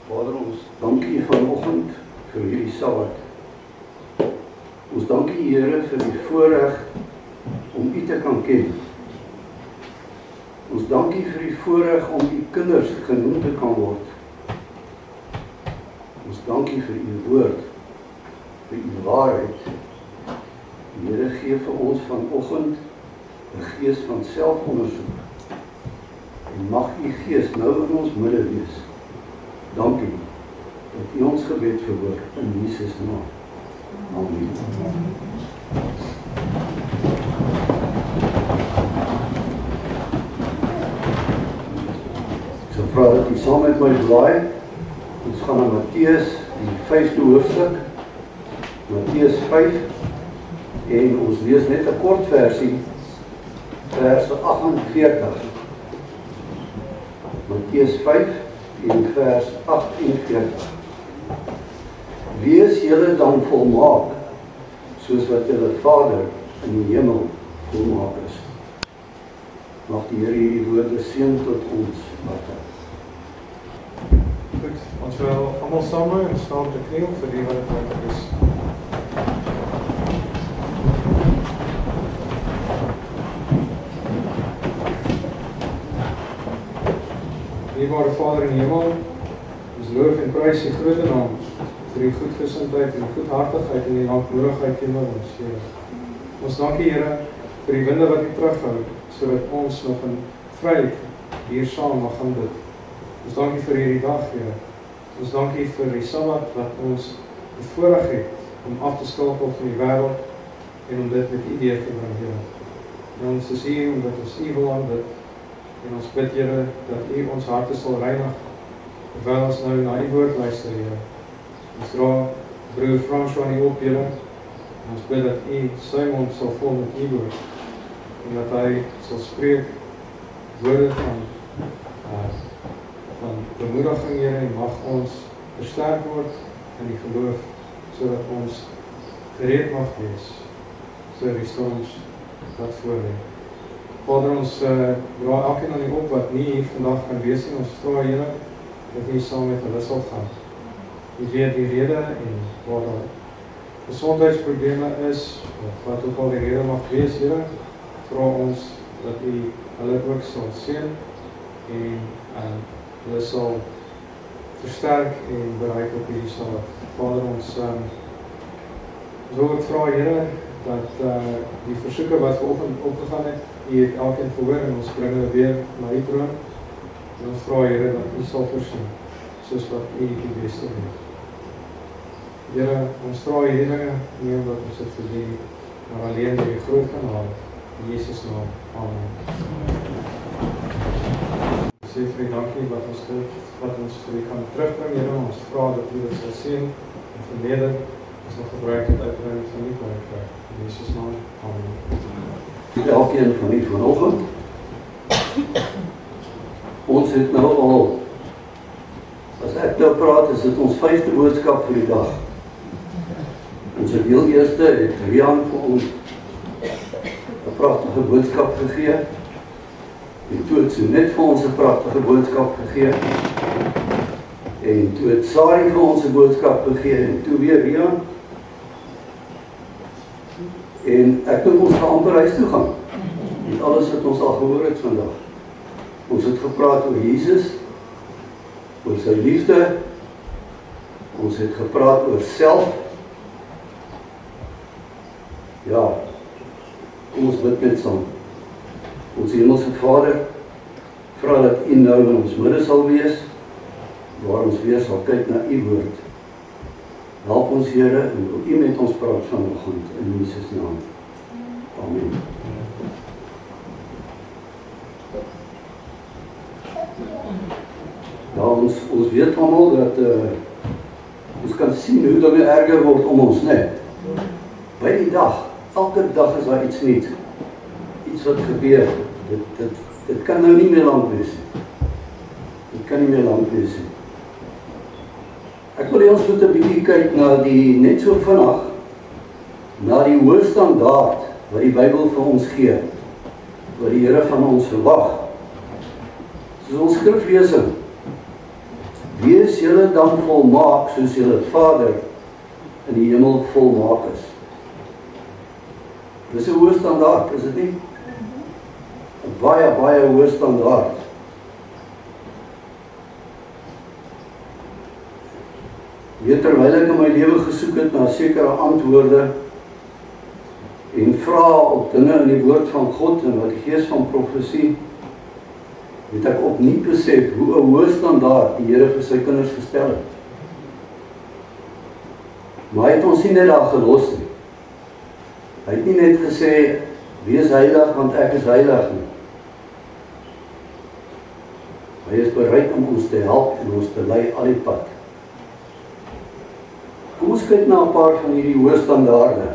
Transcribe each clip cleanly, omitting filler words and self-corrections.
Vader, ons dankie vanoggend vir hierdie Sabbat. Ons dankie Here vir die voorreg om U te kan ken. Ons dankie vir die voorreg om U kinders genoem te kan word. Ons dankie vir U woord, vir U waarheid. Here, gee vir ons vanoggend 'n gees van selfondersoek. En mag U Gees nou in ons midde wees. Dankie dat U ons gebed verhoor in Jesus naam. Amen. Ek sal vra dat U saam met my blaai. Ons gaan na Matteus, die 5de hoofstuk. Matteus 5. En ons lees net 'n kort versie, verse 48. Matteus 5 en vers 48. Wees julle dan volmaak, soos wat julle Vader in die hemel volmaak is. Mag die Here hierdie woorde seën tot ons harte. Goed, ons wil almal saam en staan te kniel vir die wat nodig is. Liewe Vader in die hemel, ons loof en prys U grote naam vir die goedgesindheid en die goedhartigheid en die lankmoedigheid teenoor ons, Here. Ons dank U, Here, vir die winde wat U terughou, sodat ons nog in vryheid hier saam mag gaan bid. Ons dank U vir hierdie dag, Here. Ons dank U vir die Sabbat wat ons die voorreg het om af te skakel van die wêreld en om dit met U deur te bring, Here. En ons is hier omdat ons U wil aanbid. En ons bid, Here, dat U ons harte sal reinig, terwyl ons nou na U woord luister, Here. Ons dra broer François in U op, Here. En ons bid dat U sy mond sal vol met U woord, en dat hy sal spreek woorde van bemoediging, Here, en mag ons versterk word in die geloof, sodat ons gereed mag wees vir die storms wat voor lê. Vader, ons dra elkeen aan U op wat nie hier vandag kan wees nie. Ons vra, Here, dat U saam met hulle sal gaan. U weet die rede en waar daar gesondheidsprobleme is, of wat ook al die rede mag wees, Here, vra ons dat U hulle ook sal seën en hulle sal versterk en bereik op hierdie Sabbat. Vader, ons wil ook vra, Here, dat die versoeke wat vanoggend opgegaan het, U het elkeen gehoor en ons bring hulle weer na U troon. En ons vra, Here, dat U sal voorsien, soos wat U die beste weet. Here, ons vra hierdie dinge nie omdat ons dit verdien, maar alleen deur die groot genade in Jesus naam. Amen. Ons sê vir U dankie wat ons vir U kan terugbring, Here. Ons vra dat U dit sal seën en verneder. Ons nog gebruik het uitbreiding van U koninkryk. In Jesus naam. Amen. Elkeen van u vanoggend. Ons het nou al, as ek nou praat, is dit ons 5de boodskap vir die dag. Ons het heel eerste, het Rian vir ons 'n pragtige boodskap gegee. En toe het Sonet vir ons 'n pragtige boodskap gegee. En toe het Sari vir ons 'n boodskap gegee. En toe weer Rian. En ek dink ons gaan amper huis toe gaan. Met alles wat ons al gehoor het vandag. Ons het gepraat oor Jesus, oor sy liefde. Ons het gepraat oor self. Ja, kom ons bid net saam. Ons hemelse Vader, vra dat U nou in ons midde sal wees, waar ons weer sal kyk na U woord. Help ons, Here, en wil U met ons praat vanoggend in Jesus naam. Amen. Ja, ons weet almal dat ons kan sien hoe dinge erger word om ons, né? By die dag, elke dag is daar iets nuuts. Iets wat gebeur. Dit kan nou nie meer lank wees nie. Dit kan nie meer lank wees nie. Ek wil ons moet 'n bietjie kyk na die, net so vinnig, na die hoë standaard wat die Bybel vir ons gee, wat die Here van ons verwag. Soos ons skriflesing, Wees julle dan volmaak, soos julle Vader in die hemel volmaak is. Dis 'n hoë standaard, is dit nie? 'n baie, baie hoë standaard. Weet, terwyl ek in my lewe gesoek het na sekere antwoorde en vra op dinge in die woord van God en wat die gees van profesie, het ek opnuut besef hoe 'n hoë standaard die Here vir sy kinders gestel het. Maar hy het ons nie net daar gelos nie. Hy het nie net gesê, wees heilig want ek is heilig nie. Hy is bereid om ons te help en ons te lei al die pad. Kom ons kyk na 'n paar van hierdie hoë standaarde.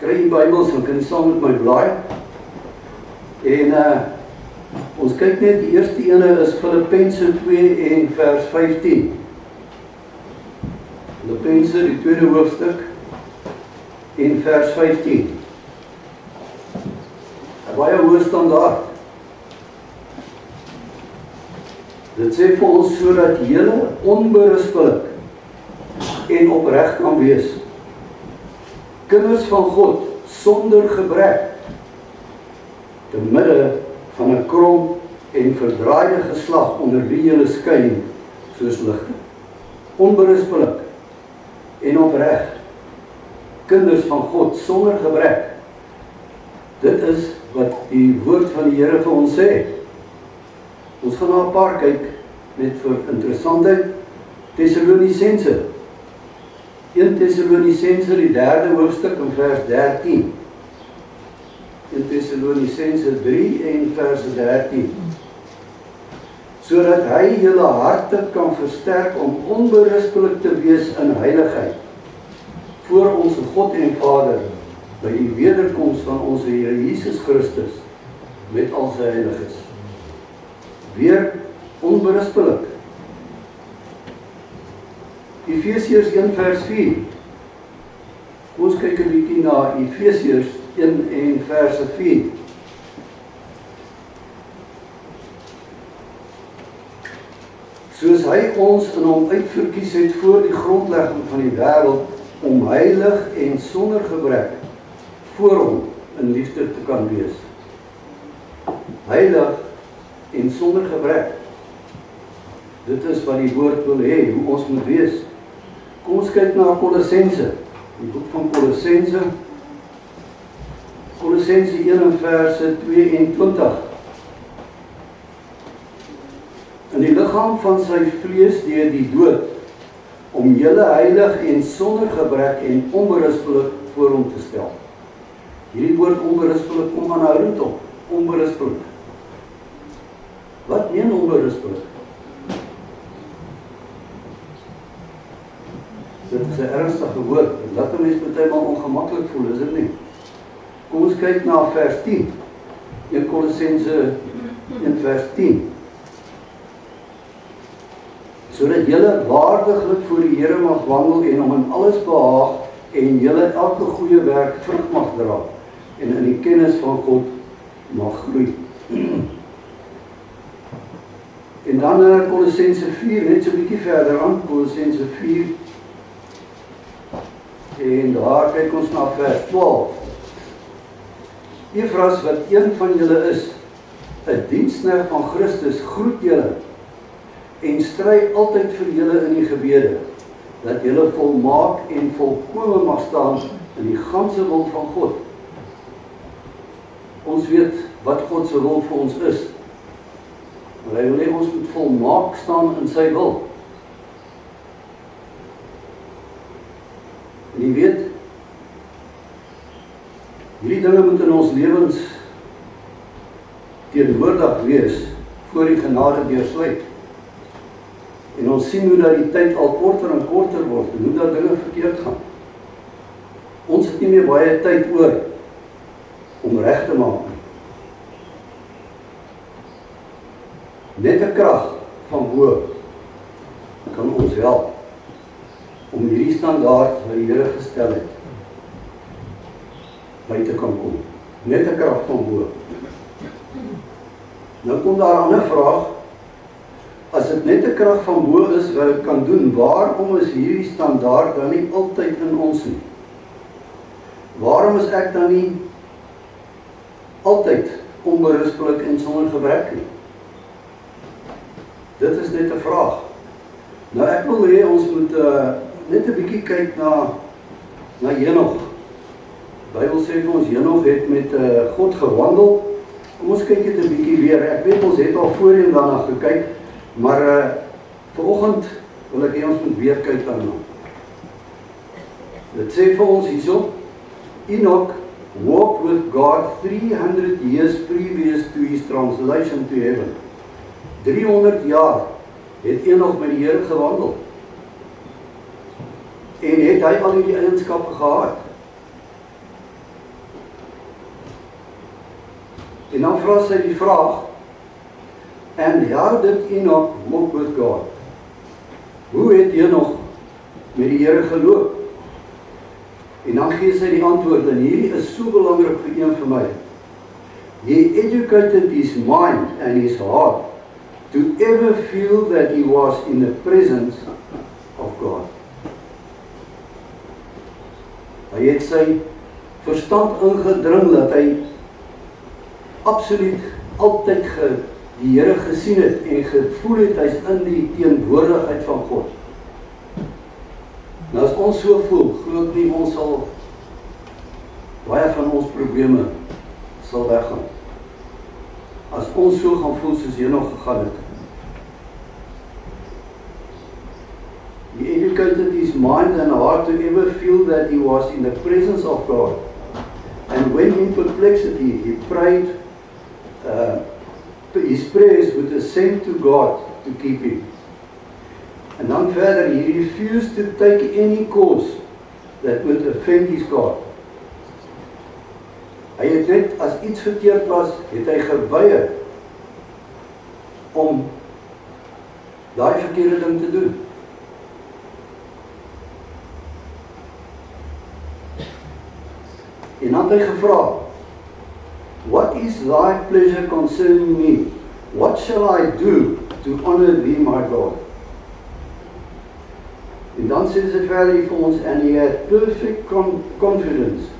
Kry die Bybels en kan saam met my blaai. En ons kyk net, die eerste ene is Filippense 2 en vers 15. Filippense, die tweede hoofstuk en vers 15. 'n baie hoë standaard. Dit sê vir ons sodat julle onberispelik en opreg kan wees. Kinders van God sonder gebrek te midde van 'n krom en verdraaide geslag onder wie julle skyn soos ligte. Onberispelik en opreg. Kinders van God sonder gebrek. Dit is wat die woord van die Here vir ons sê. Ons gaan na 'n paar kyk net vir interessantheid. Tessalonisense. 1 Tessalonisense, die 3de hoofstuk in vers 13. 1 Tessalonisense 3 en vers 13. Sodat hy julle harte kan versterk om onberispelik te wees in heiligheid voor ons God en Vader by die wederkoms van ons Here Jesus Christus met al sy heiliges. Weer onberispelik. Efesiërs 1 vers 4. Ons kyk 'n bietjie na Efesiërs 1 en vers 4. Soos hy ons in hom uitverkies het voor die grondlegging van die wêreld om heilig en sonder gebrek voor hom in liefde te kan wees. Heilig en sonder gebrek. Dit is wat die woord wil hê, hoe ons moet wees. Kom ons kyk na Kolossense, die boek van Kolossense. Kolossense 1 en verse 22. In die liggaam van sy vlees deur die dood, om julle heilig en sonder gebrek en onberispelik voor hom te stel. Hierdie woord onberispelik kom aanhoudend op. Onberispelik. Wat meen onberispelik? Dit is 'n ernstige woord. Dit laat 'n mens partymal ongemaklik voel, is dit nie? Kom ons kyk na vers 10. 1 Kolossense 1 vers 10. Sodat julle waardiglik voor die Here mag wandel en hom in alles behaag en julle elke goeie werk vrug mag dra en in die kennis van God mag groei. En dan Kolossense 4, net so 'n bietjie verder aan, Kolossense 4. En daar kyk ons na vers 12. Efras, wat een van julle is, 'n diensknegt van Christus, groet julle en stry altyd vir julle in die gebede, dat julle volmaak en volkome mag staan in die ganse wil van God. Ons weet wat God se wil vir ons is. Maar hy wil hê ons moet volmaak staan in sy wil. En jy weet, hierdie dinge moet in ons lewens teenwoordig wees voor die genade deursluit. En ons sien hoe dat die tyd al korter en korter word en hoe dat dinge verkeerd gaan. Ons het nie meer baie tyd oor om reg te maak. Net 'n krag van bo kan ons help om hierdie standaard wat die Here gestel het by te kan kom. Net 'n krag van bo. Nou kom daar 'n ander vraag. As dit dit net 'n krag van bo is wat dit kan doen, waarom is hierdie standaard dan nie altyd in ons nie? Waarom is ek dan nie altyd onberuspelik en sonder gebrek nie? Dit is net 'n vraag. Nou ek wil hê ons moet net 'n bietjie kyk na Henog. Die Bybel sê vir ons Henog het met God gewandel. Kom ons kyk dit 'n bietjie weer. Ek weet ons het al voorheen daarna gekyk, maar vanoggend wil ek hê ons moet weer kyk daarna. Dit sê vir ons hierso, Enoch walked with God 300 years previous to his translation to heaven. 300 jaar het Enoch met die Here gewandel. En het hy al die eienskappe gehad. En dan vra sy die vraag, and how did Enoch walk with God? Hoe het Enoch met die Here geloop? En dan gee sy die antwoord, en hierdie is so belangrik vir een vir my. He educated his mind and his heart to ever feel that he was in the presence of God. Hy het sy verstand ingedring dat hy absoluut altyd die Here gesien het en gevoel het hy's in die teenwoordigheid van God. Nou as ons so voel, glo ek nie ons sal baie van ons probleme sal weggaan. As ons so gaan voel soos Henog gegaan het. He educated his mind and heart to ever feel that he was in the presence of God. And when in perplexity he prayed, his prayers would ascend to God to keep him. En dan verder, he refused to take any course that would offend his God. Hy het net, as iets verkeerd was, het hy geweier om daai verkeerde ding te doen. En dan het hy gevra, what is thy pleasure concerning me? What shall I do to honor thee, my God? En dan sê sy verder vir ons, and he had perfect confidence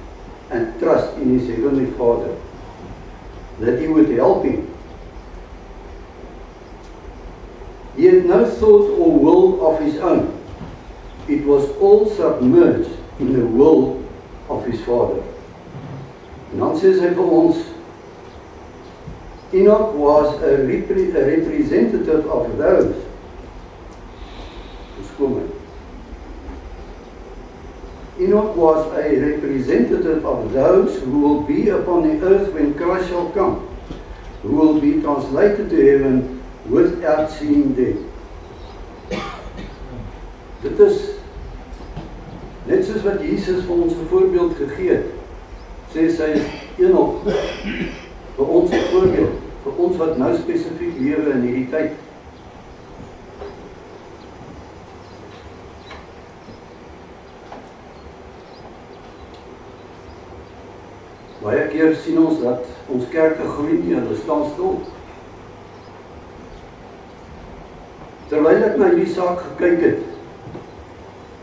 and trust in his heavenly Father, that he would help him. He had no thought or will of his own. It was all submerged in the will of his Father. En dan sê sy vir ons, Enoch was a representative of those. Enoch was a representative of those who will be upon the earth when Christ shall come, who will be translated to heaven without seeing death. Dit is net soos wat Jesus vir ons 'n voorbeeld gegee het. Sê sy Enoch vir ons 'n voorbeeld, vir ons wat nou spesifiek lewe in hierdie tyd. Baie keer sien ons dat ons kerke groei nie, hulle staan stil. Terwyl ek na hierdie saak gekyk het,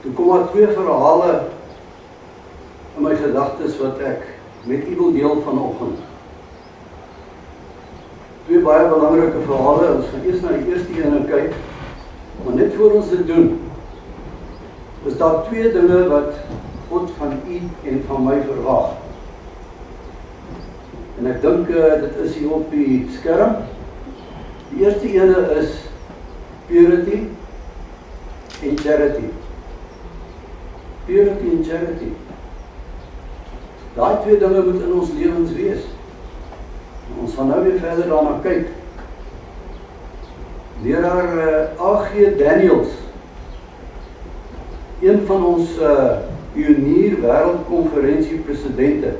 toe kom daar twee verhale in my gedagtes wat ek met u wil deel vanoggend. Twee baie belangrike verhale, ons gaan eers na die eerste ene kyk, maar net voor ons dit doen, is daar twee dinge wat God van u en van my verwag. En ek dink dit is hier op die skerm. Die eerste ene is purity en charity. Purity en charity. Daai twee dinge moet in ons lewens wees. Ons gaan nou weer verder daarna kyk. Leraar A.G. Daniels, een van ons pionier wêreldkonferensie presidente.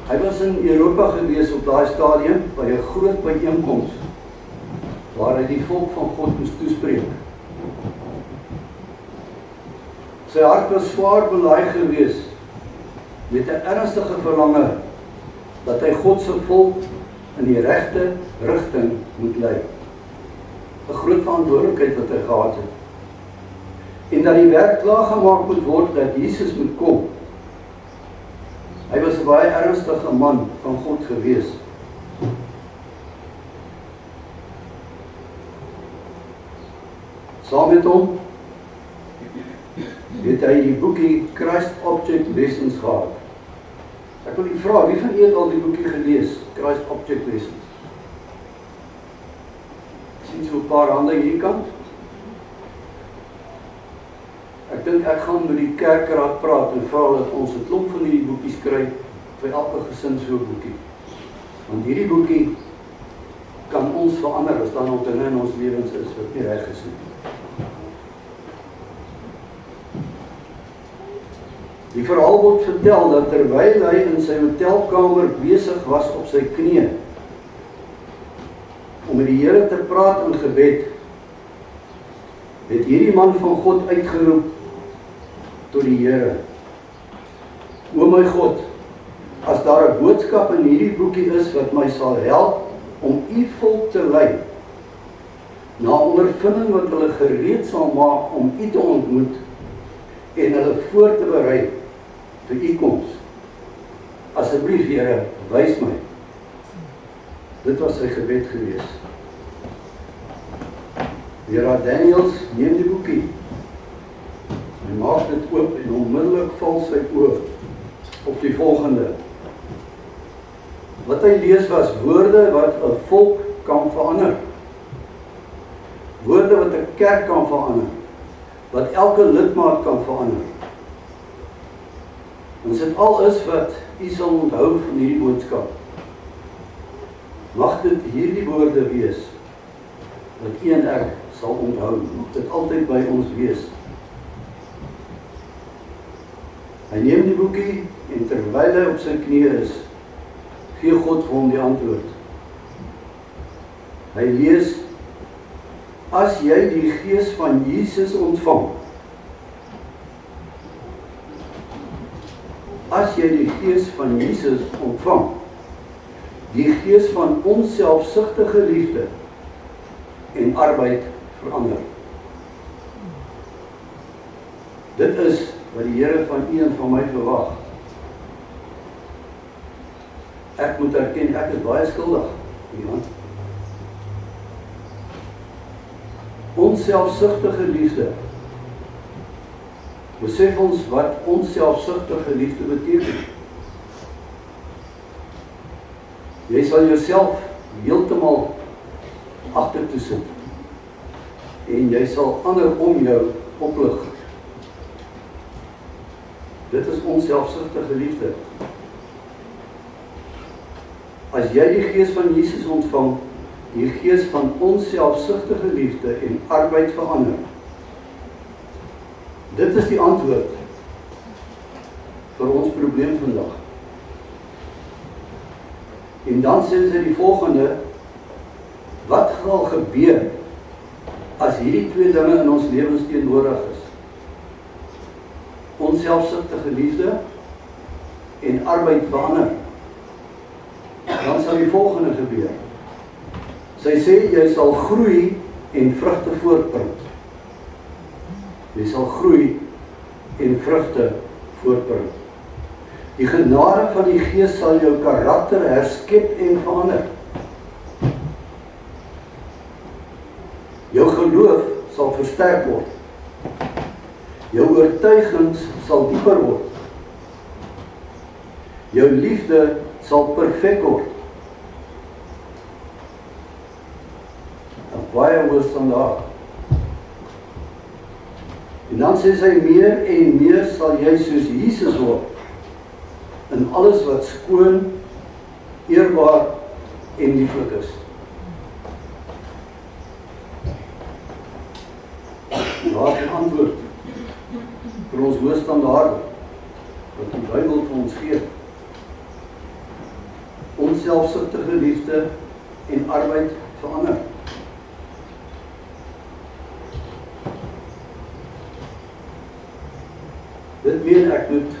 Hy was in Europa gewees op daai stadium by 'n groot byeenkoms waar hy die volk van God moes toespreek. Sy hart was swaar belaai gewees met 'n ernstige verlange dat hy God se volk in die regte rigting moet lei. 'n groot verantwoordelikheid wat hy gehad het. En dat die werk klaargemaak moet word dat Jesus moet kom. Hy was 'n baie ernstige man van God gewees. Saam met hom het hy die boekie Christ Object Lessons gehad. Ek wil u vra, wie van u het al die boekie gelees? Christ Object Lessons. Sien so 'n paar hande hierdie kant? Ek dink ek gaan met die kerkraad praat en vra dat ons 'n klomp van hierdie boekies kry vir elke gesin so 'n boekie. Want hierdie boekie kan ons verander as daar nog dinge in ons lewens is wat nie reg is nie. Die verhaal word vertel dat terwyl hy in sy hotelkamer besig was op sy knieë om met die Here te praat in gebed, het hierdie man van God uitgeroep tot die Here: O my God, as daar 'n boodskap in hierdie boekie is wat my sal help om u volk te lei na ondervinding wat hulle gereed sal maak om u te ontmoet en hulle voor te berei vir u koms, asseblief Here, wys my. Dit was sy gebed gewees. Here Daniels neem die boekie. Hy maak dit oop en onmiddellik val sy oog op die volgende. Wat hy lees was woorde wat 'n volk kan verander. Woorde wat 'n kerk kan verander. Wat elke lidmaat kan verander. Ons dit al is wat u sal onthou van hierdie boodskap. Mag dit hierdie woorde wees wat u en ek sal onthou. Mag dit altyd by ons wees. Hy neem die boekie en terwyl hy op sy knieë is, gee God vir hom die antwoord. Hy lees: As jy die gees van Jesus ontvang, as jy die gees van Jesus ontvang, die gees van onselfsugtige liefde en arbeid verander. Dit is wat die Here van u en van my verwag. Ek moet erken, ek is baie skuldig. Iemand. Onselfsugtige liefde. Besef ons wat onselfsugtige liefde beteken. Jy sal jouself heeltemal agtertoe sit en jy sal ander om jou oplig. Dit is onselfsugtige liefde. As jy die gees van Jesus ontvang, die gees van onselfsugtige liefde en arbeid verander. Dit is die antwoord vir ons probleem vandag. En dan sê sy die volgende: wat gaan gebeur as hierdie twee dinge in ons lewens teenwoordig is? Onselfsugtige liefde en arbeid verander. Dan sal die volgende gebeur. Sy sê jy sal groei en vrugte voortbring. Jy sal groei en vrugte voortbring. Die genade van die Gees sal jou karakter herskep en verander. Jou geloof sal versterk word. Jou oortuigings sal dieper word. Jou liefde sal perfek word. 'n Baie hoë standaard. En dan sê sy meer en meer sal jy soos Jesus word in alles wat skoon, eerbaar en lieflik is. Daar is 'n antwoord vir ons hoë standaarde wat die Bybel vir ons gee. Onselfsugtige liefde en arbeid verander. Dit meen ek moet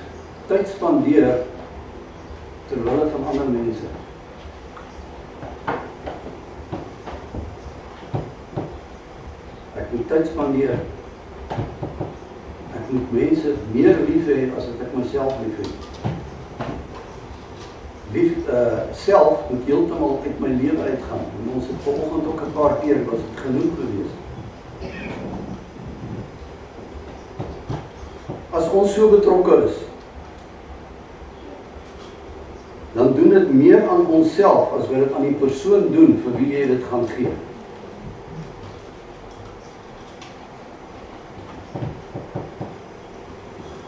tyd spandeer ter wille van ander mense. tyd spandeer. Ek moet mense meer lief hê as ek myself lief het. Self moet heeltemal uit my lewe uitgaan. En ons het vanoggend ook 'n paar keer was dit genoeg gewees. As ons so betrokke is, dan doen dit meer aan onsself as wat dit aan die persoon doen vir wie jy dit gaan gee.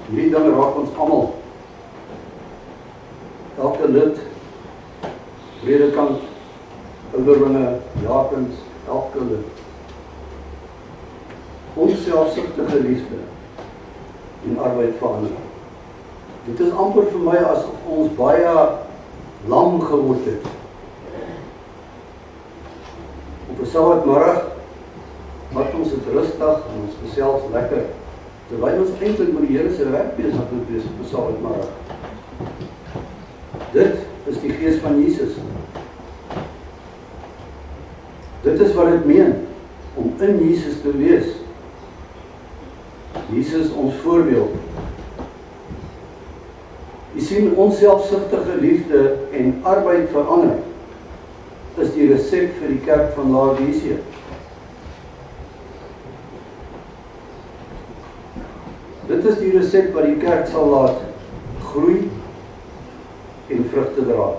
Hierdie dinge raak ons almal. Elke lid, predikant, ouderlinge, diakens, elke lid. Onselfsugtige liefde en arbeid vir ander. Dit is amper vir my asof ons baie lam geword het. Op 'n Sabbatmiddag maak ons dit rustig en ons gesels lekker, terwyl ons eintlik met die Here se werk besig moet wees op 'n Sabbatmiddag. Dit is die gees van Jesus. Dit is wat dit meen om in Jesus te wees. Jesus ons voorbeeld. Jy sien, onselfsugtige liefde en arbeid vir ander is die resep vir die kerk van Laodicea. Dit is die resep wat die kerk sal laat groei en vrugte dra.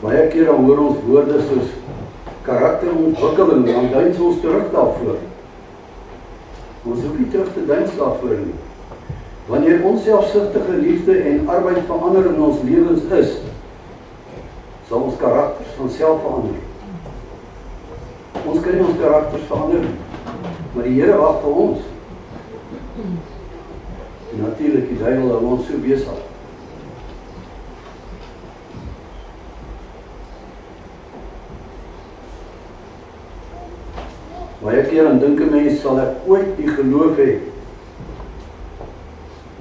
Baie keer dan hoor ons woorde soos karakterontwikkeling, dan duins ons terug daarvoor. Ons hoef nie terug te duins daarvoor nie. Wanneer onselfsugtige liefde en arbeid vir ander in ons lewens is, sal ons karakters van self verander. Ons kan nie ons karakters verander nie, maar die Here wag vir ons. En natuurlik die duiwel hou ons so besig. Baie keer dan dink 'n mens, sal ek ooit die geloof hê?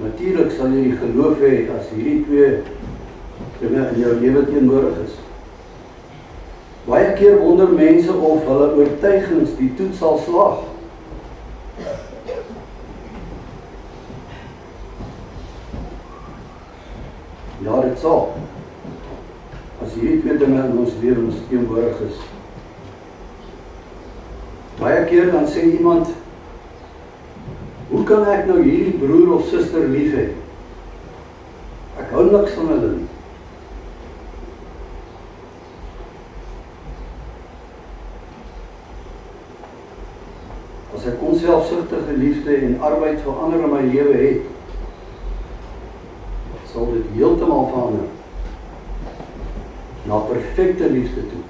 Natuurlik sal jy die geloof hê as hierdie twee dinge in jou lewe teenwoordig is. Baie keer wonder mense of hulle oortuigings die toets sal slaag. Ja, dit sal. As hierdie twee dinge in ons lewens teenwoordig is. Baie keer dan sê iemand, hoe kan ek nou hierdie broer of suster lief hê? Ek hou niks van hulle nie. As ek onselfsugtige liefde en arbeid vir ander in my lewe het, sal dit heeltemal verander na perfekte liefde toe.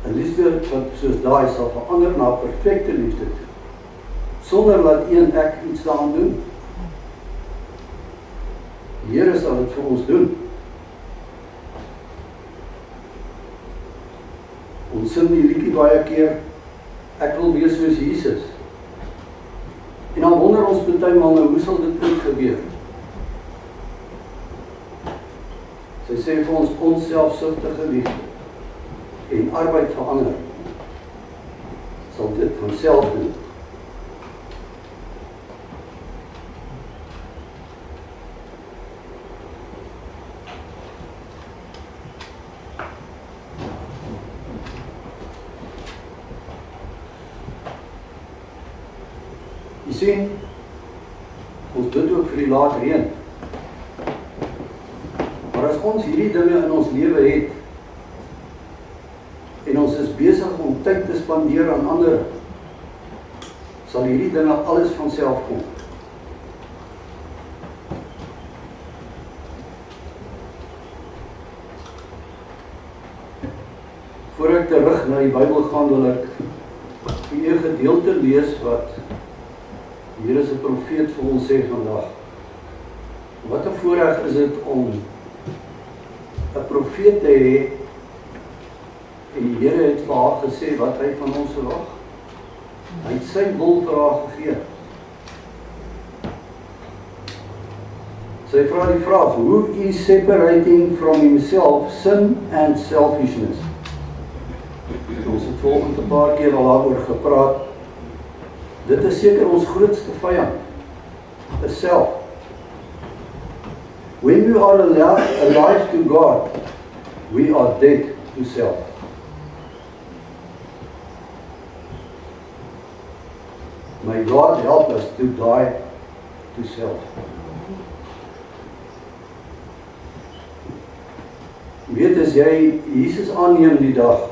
'n Liefde wat soos daai sal verander na perfekte liefde toe, sonder dat een ek iets daaraan doen. Die Here sal dit vir ons doen. Ons sing die liedjie baie keer, ek wil wees soos Jesus. En dan wonder ons partymal nou, hoe sal dit ooit gebeur? Sy sê vir ons onselfsugtige liefde en arbeid vir ander sal dit van self doen. Jy sien, ons bid ook vir die laat reën. Maar as ons hierdie dinge in ons lewe het, en ons is besig om tyd te spandeer aan ander, sal hierdie dinge alles van self kom. Voor ek terug na die Bybel gaan, wil ek vir 'n gedeelte lees wat die Here se profeet vir ons sê vandag. Wat 'n voorreg is dit om 'n profeet te hê, en die Here het vir haar gesê wat hy van ons verwag. Hy het sy wil vir haar gegee. Sy vra die vraag, who is separating from himself sin and selfishness? Ons het volgende paar keer al daaroor gepraat. Dit is seker ons grootste vyand, is self. When we are alive to God, we are dead to self. May God help us to die to self. Weet as jy Jesus aanneem die dag,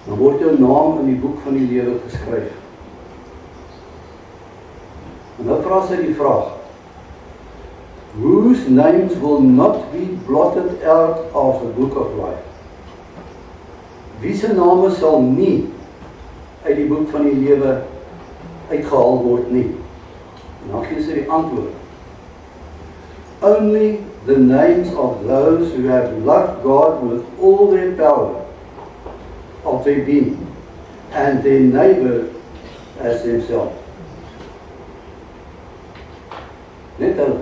dan word jou naam in die boek van die lewe geskryf. En dan vra sy die vraag, whose names will not be blotted out of the book of life? Wie se name sal nie uit die boek van die lewe uitgehaal word nie? En dan gee sy die antwoord. Only the names of those who have loved God with all their power of their being and their neighbor as themselves. Net hulle.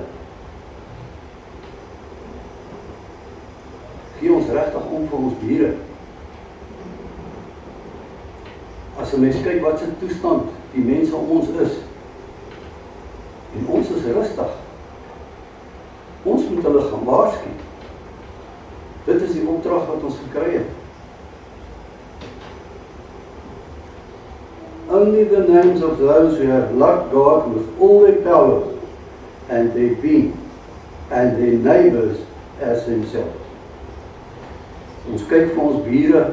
Gee ons regtig om vir ons bure. As 'n mens kyk wat se toestand die mense om ons is, en ons is rustig. Ons moet hulle gaan waarsku. Dit is die opdrag wat ons gekry het. Only the names of those who have loved God with all their power and their being and their neighbors as themselves. Ons kyk vir ons bure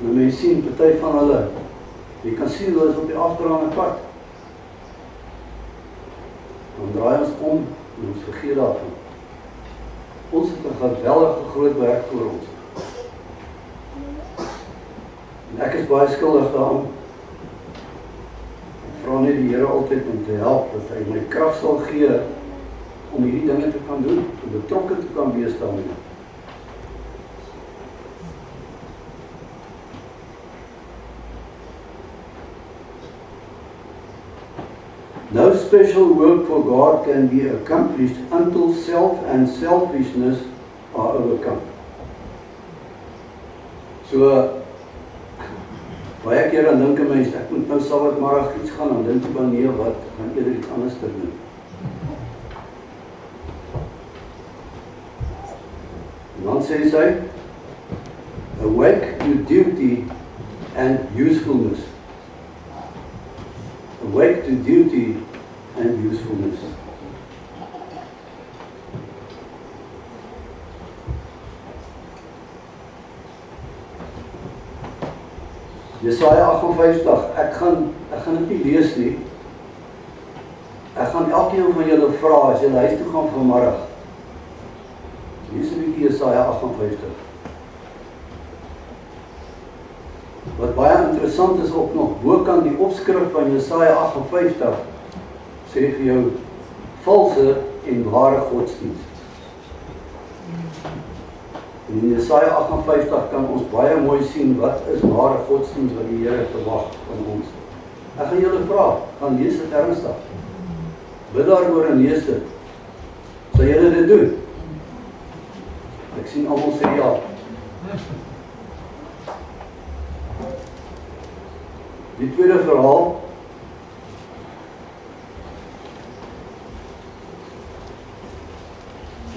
en mens sien party van hulle, jy kan sien hulle is op die afdraande pad. Dan draai ons om en ons vergeet daarvan. Ons het 'n geweldige groot werk voor ons. En ek is baie skuldig daaraan. Ek vra net die Here altyd om te help, dat hy my krag sal gee om hierdie dinge te kan doen, om betrokke te kan wees daarmee. No special work for God can be accomplished until self and selfishness are overcome. So, baie keer dan dink 'n mens, ek moet nou Sabbatmiddag iets gaan, dan dink jy van nee, wat, gaan eerder iets anders te doen. En dan sê sy, awake to duty and usefulness. Awake to duty and usefulness. Jesaja 58, ek gaan dit nie lees nie. Ek gaan elkeen van julle vra, as julle huis toe gaan vanmiddag. Lees 'n bietjie Jesaja 58. Wat baie interessant is ook nog, bokant die opskrif van Jesaja 58, sê vir jou, valse en ware godsdienst. En in Jesaja 58 kan ons baie mooi sien, wat is ware godsdienst wat die Here verwag van ons. Ek gaan julle vra, gaan lees dit ernstig. Bid daaroor en lees dit. Sal julle dit doen? Ek sien almal sê ja. Die tweede verhaal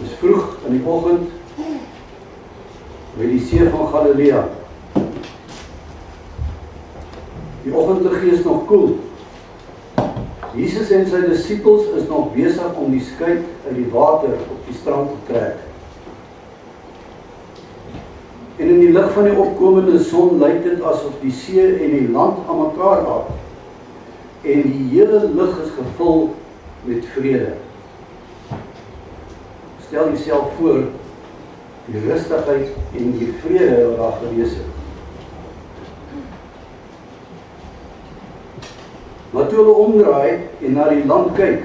is vroeg in die oggend by die see van Galilea. Die oggendlig is nog koel. Jesus en sy disippels is nog besig om die skei uit die water op die strand te trek. En in die lig van die opkomende son lyk dit asof die see en die land aan mekaar raak. En die hele lug is gevul met vrede. Stel jouself voor die rustigheid en die vrede wat daar gewees het. Maar toe hulle omdraai en na die land kyk,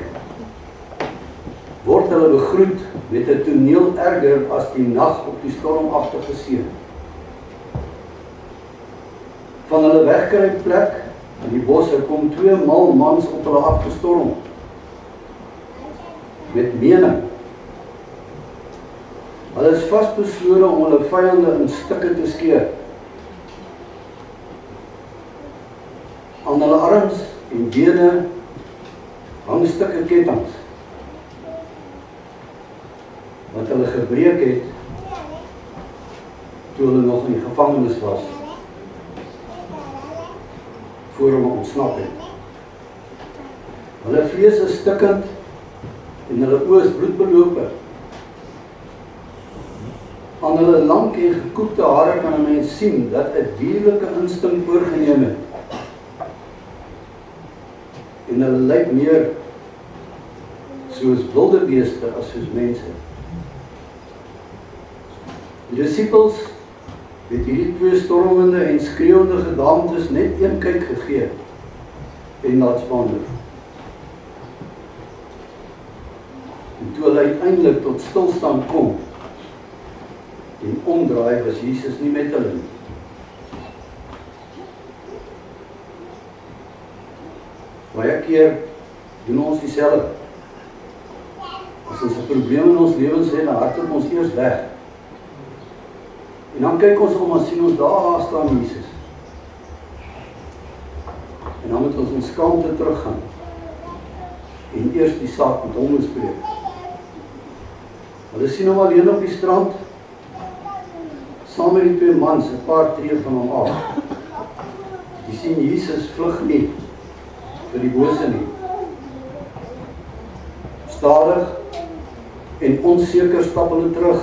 word hulle begroet met 'n toneel erger as die nag op die stormagtige see. Van hulle wegkruipplek in die bosse kom 2 mal mans op hulle afgestorm. met mening. Hulle is vasbeslote om hulle vyande in stukke te skeer. Aan hulle arms en bene hang stukke kettinge wat hulle gebreek het toe hulle nog in die gevangenis was voor hulle ontsnap het. Hulle vlees is stikkend en hulle oë is bloedbelope. Aan hulle lang en gekoekte hare kan 'n mens sien dat 'n dierlike instink oorgeneem het. En hulle lyk meer soos wilde beeste as soos mense. Die disippels het hierdie twee stormende en skreeuwende gedaantes net een kyk gegee en laat spander. En toe hulle uiteindelik tot stilstand kom en omdraai, was Jesus nie met hulle nie. Baie keer doen ons dieselfde. As ons 'n probleem in ons lewens het, dan hardloop ons eers weg. En dan kyk ons om en sien ons daar staan Jesus. En dan moet ons in skaamte teruggaan en eers die saak met hom bespreek. Hulle sien hom alleen op die strand, saam met die twee mans, 'n paar tree van hom af. Die sien Jesus vlug nie vir die bose nie. Stadig en onseker stap hulle terug.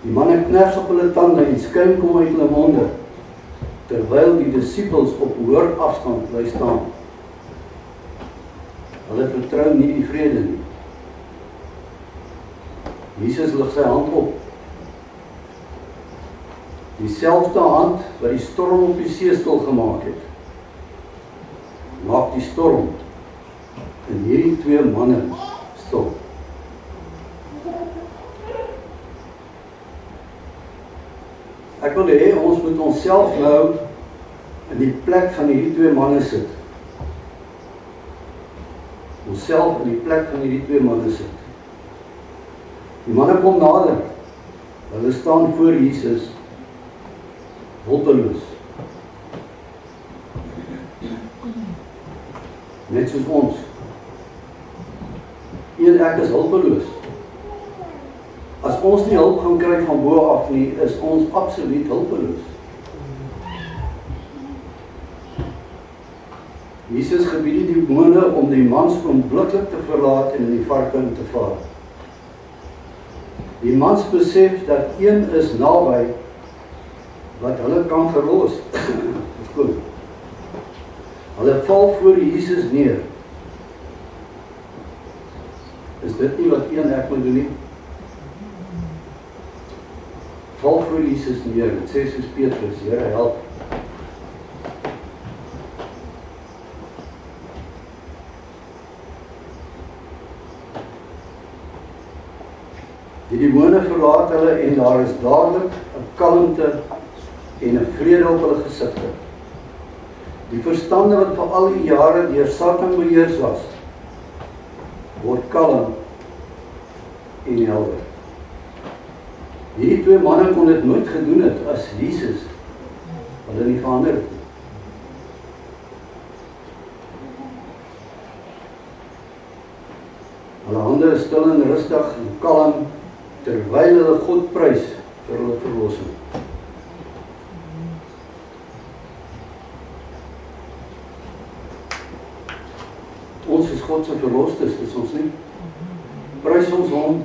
Die manne kners op hulle tande en skuim kom uit hulle monde, terwyl die disippels op hoër afstand bly staan. Hulle vertrou nie die vrede nie. Jesus lig sy hand op. Dieselfde hand wat die storm op die see stil gemaak het, maak die storm en hierdie twee manne stil. Ek wil hê ons moet onsself nou in die plek van hierdie twee manne sit. Onsself in die plek van hierdie twee manne sit. Die manne kom nader. Hulle staan voor Jesus, hulpeloos. Net soos ons. Ek is hulpeloos. As ons nie hulp gaan kry van bo af nie, is ons absoluut hulpeloos. Jesus gebied die demone om die mans onmiddellik te verlaat en in die varke in te vaar. Die mans besef dat een is naby wat hulle kan verlos. Goed. Hulle val voor Jesus neer. Is dit nie wat een ek moet doen nie? Val voor Jesus neer, dit sê soos Petrus, Here help. Die demone verlaat hulle en daar is dadelik 'n kalmte en 'n vrede op hulle gesigte. Die verstande wat vir al die jare deur Satan beheers was, word kalm en helder. Hierdie twee manne kon dit nooit gedoen het as Jesus hulle nie verander het. Hulle hande is stil en rustig en kalm, terwyl hulle God prys vir hulle verlossing. Ons is God se verlosstes, is ons nie? Prys ons hom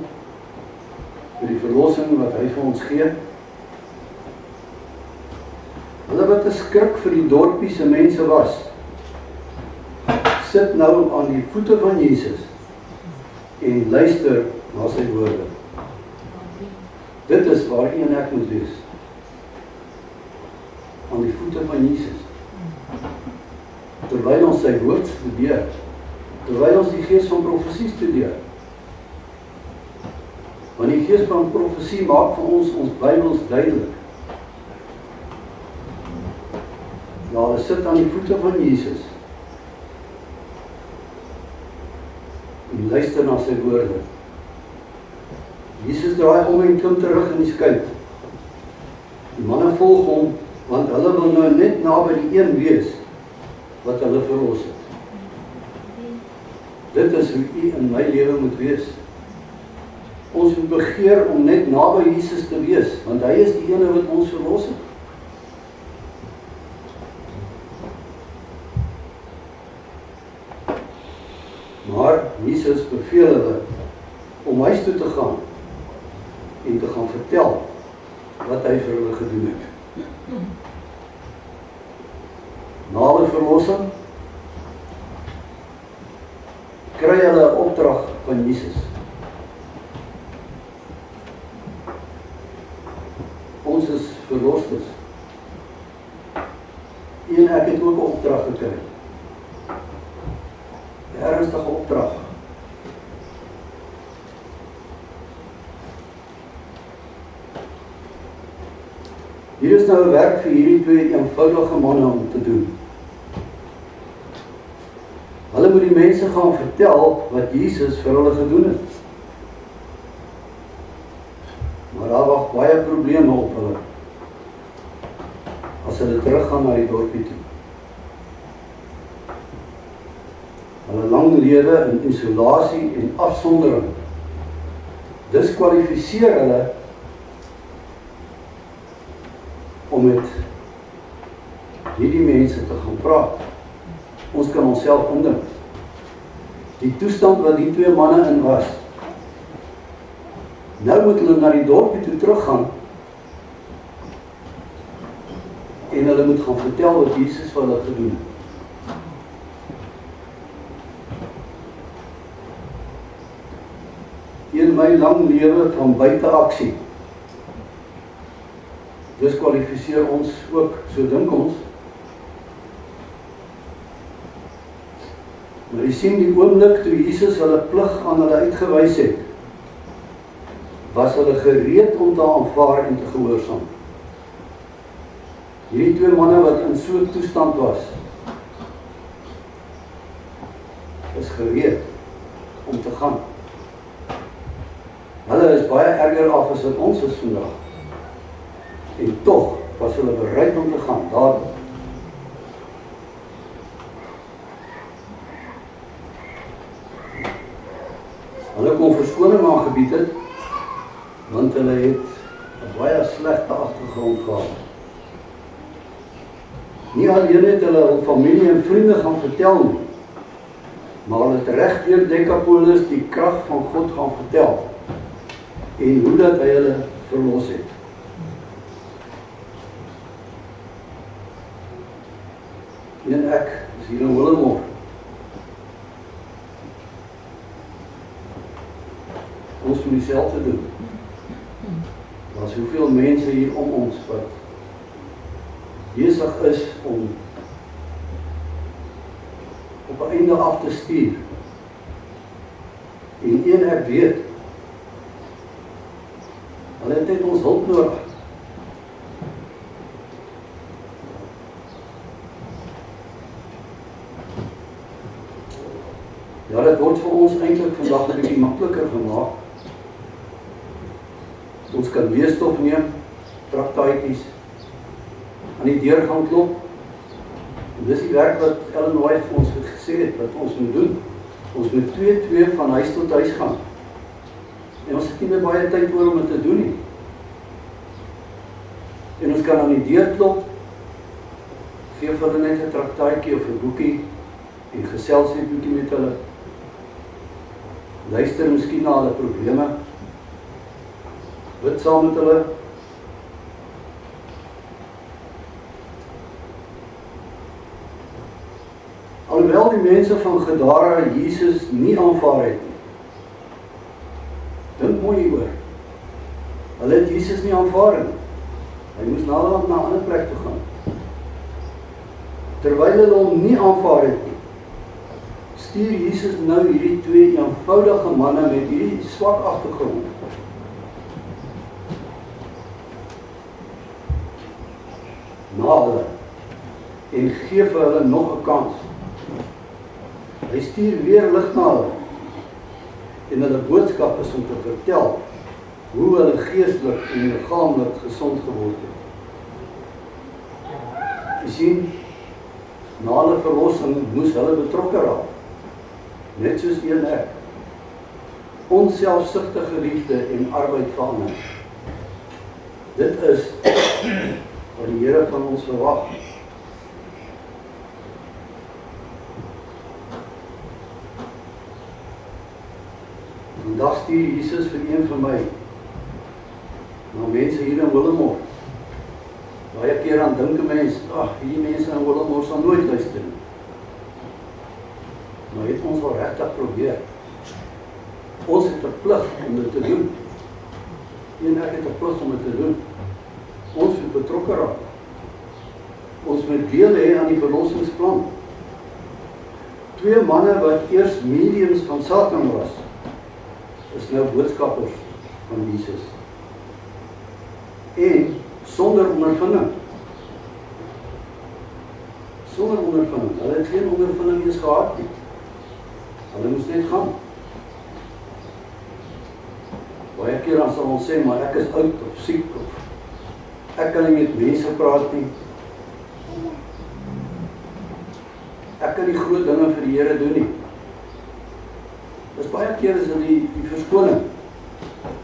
vir die verlossing wat hy vir ons gee. Hulle wat 'n skrik vir die dorpie se mense was, sit nou aan die voete van Jesus en luister na sy woorde. Dit is waar een ek moet wees. Aan die voete van Jesus. Terwyl ons sy woord studeer, terwyl ons die gees van profesie studeer. Want die gees van profesie maak vir ons Bybels duidelik. Ja, hulle sit aan die voete van Jesus. en luister na sy woorde. Jesus draai om en klim terug in die skuit. Die manne volg hom, want hulle wil nou net naby die een wees wat hulle verlos het. Dit is hoe u in my lewe moet wees. Ons moet begeer om net naby Jesus te wees, want hy is die ene wat ons verlos het. Maar Jesus beveel hulle om huis toe te gaan en te gaan vertel wat hy vir hulle gedoen het. Na hulle verlossing kry hulle 'n opdrag van Jesus. Ons is verlostes. En ek het ook 'n opdrag gekry. 'n ernstige opdrag. Hier is nou 'n werk vir hierdie twee eenvoudige manne om te doen. Hulle moet die mense gaan vertel wat Jesus vir hulle gedoen het. Maar daar wag baie probleme op hulle as hulle teruggaan na die dorpie toe. Hulle lang lewe in isolasie en afsondering diskwalifiseer hulle om met hierdie mense te gaan praat. Ons kan onsself indink. Die toestand wat die twee manne in was. Nou moet hulle na die dorpie toe teruggaan en hulle moet gaan vertel wat Jesus vir hulle gedoen het. In my lang lewe van buiteaksie diskwalifiseer ons ook, so dink ons. Maar jy sien die oomblik toe Jesus hulle plig aan hulle uitgewys het, was hulle gereed om te aanvaar en te gehoorsaam. Hierdie twee manne wat in so 'n toestand was, is gereed om te gaan. Hulle is baie erger af as wat ons is vandag. En tog was hulle bereid om te gaan, daar. Hulle kon verskoning aangebied het, want hulle het 'n baie slegte agtergrond gehad. Nie alleen het hulle hul familie en vriende gaan vertel nie, maar hulle het reg deur Decapolis die krag van God gaan vertel en hoe dat hy hulle verlos het. En ek is hier in Willemore. Ons moet dieselfde doen. Daar is hoeveel mense hier om ons wat besig is om op 'n einde af te stuur. En een ek weet, hulle het net ons hulp nodig. Ja, dit word vir ons eintlik vandag 'n bietjie makliker gemaak. Ons kan leesstof neem, traktaatjies, aan die deur gaan klop. En dis die werk wat Ellen White vir ons gesê het, wat ons moet doen. Ons moet 2-2 van huis tot huis gaan. En ons het nie meer baie tyd oor om dit te doen nie. En ons kan aan die deur klop, gee vir hulle net 'n traktaatjie of 'n boekie, en gesels net 'n bietjie met hulle. Luister miskien na hulle probleme. Bid saam met hulle. Alhoewel die mense van Gadara Jesus nie aanvaar het nie. Dink mooi hieroor. Hulle het Jesus nie aanvaar nie. Hy moes naderhand na 'n ander plek toe gaan. Terwyl hulle hom nie aanvaar het nie, stuur Jesus nou hierdie twee eenvoudige manne met hierdie swak agtergrond na hulle en gee vir hulle nog 'n kans. Hy stuur weer lig na hulle En hulle boodskap is om te vertel hoe hulle geestelik en liggaamlik gesond geword het. Jy sien, na hulle verlossing moes hulle betrokke raak. Net soos jy en ek. Onselfsugtige liefde en arbeid vir ander. Dit is wat die Here van ons verwag. Vandag stuur Jesus vir een van my na mense hier in Willemore. Baie keer aan dink 'n mens, hierdie mense in Willemore sal nooit luister nie. Maar het ons wel regtig probeer. Ons het 'n plig om dit te doen. En ek het 'n plig om dit te doen. Ons moet betrokke raak. Ons moet deel hê aan die verlossingsplan. 2 manne wat eers mediums van Satan was, is nou boodskappers van Jesus. En sonder ondervinding. Sonder ondervinding. Hulle het geen ondervinding eens gehad nie. Hulle moes net gaan. Baie keer dan sal ons sê, maar ek is oud of siek of ek kan nie met mense praat nie. Ek kan nie groot dinge vir die Here doen nie. Dis baie keer is dit die verskoning.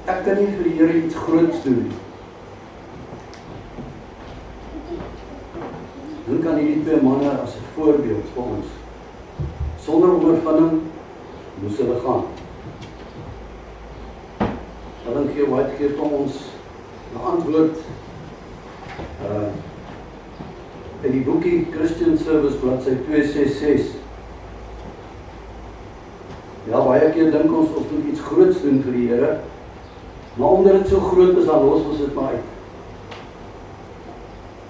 Ek kan nie vir die Here iets groots doen nie. Dink aan hierdie 2 manne as 'n voorbeeld vir ons. Sonder ondervinding moes hulle gaan. Ellen G. White gee vir ons 'n antwoord in die boekie Christian Service bladsy 266. Ja, baie keer dink ons moet iets groots doen vir die Here, maar omdat dit so groot is, dan los ons dit maar uit.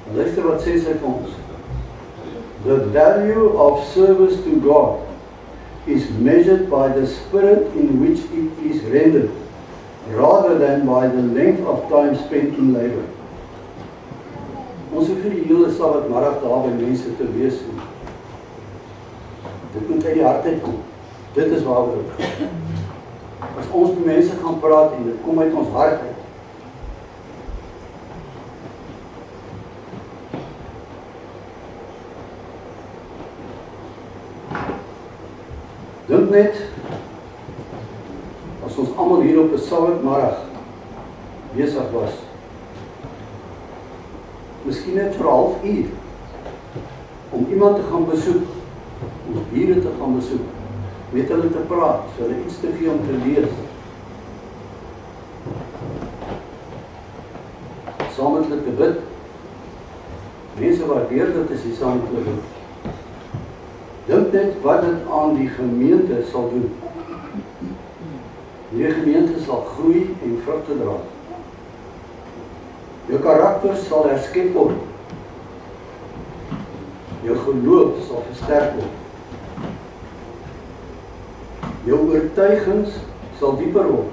En luister wat sê sy vir ons. The value of service to God is measured by the spirit in which it is rendered, rather than by the length of time spent in labor. Ons hoef vir die hele Sabbatmiddag daar by mense te wees. Dit moet uit die hart uitkom. Dit is waaroor dit gaan. As ons met mense gaan praat en dit kom uit ons hart uit. Dink net, as ons almal hier op 'n Sabbatmiddag besig was, miskien net vir 'n halfuur, om iemand te gaan besoek, om bure te gaan besoek, met hulle te praat, vir hulle iets te gee om te lees. Saam met hulle te bid. Mense waardeer dit as jy saam met hulle bid. Dink net wat dit aan die gemeente sal doen. Die gemeente sal groei en vrugte dra. Jou karakter sal herskep word. Jou geloof sal versterk word. Jou oortuigings sal dieper word.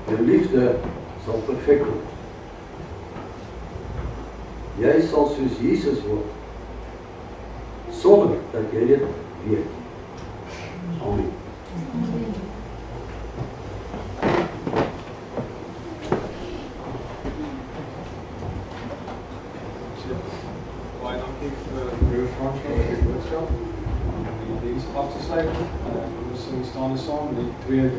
Jou liefde sal perfek word. Jy sal soos Jesus word, sonder dat jy dit weet. Amen. Baie dankie vir broer Frans vir die boodskap. Om die diens af te sluit. Ons staan saam met die 2-3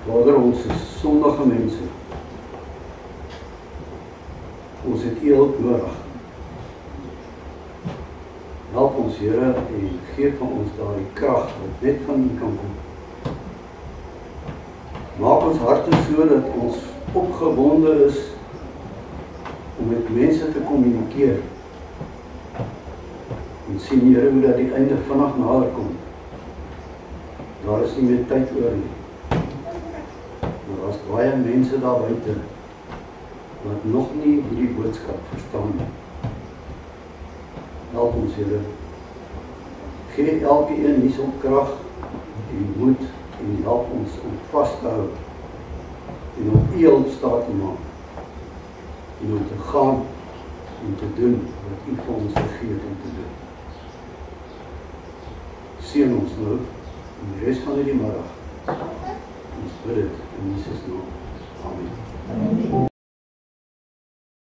Vader, ons is sondige mense. Ons het U hulp nodig. Help ons, Here, en gee van ons daardie krag wat net van U kan kom. Maak ons harte so dat ons opgewonde is om met mense te kommunikeer. En sien, Here, hoe dat die einde vinnig nader kom. Daar is nie meer tyd oor nie. Maar daar is baie mense daar buite wat nog nie hierdie boodskap verstaan nie. Help ons, Here. Gee elkeen hierso krag en moed en help ons om vas te hou en om U hulp staat te maak en om te gaan en te doen wat U vir ons gegee het om te doen. Seën ons nou in die res van hierdie middag. Ons bid dit in Jesus naam. Amen.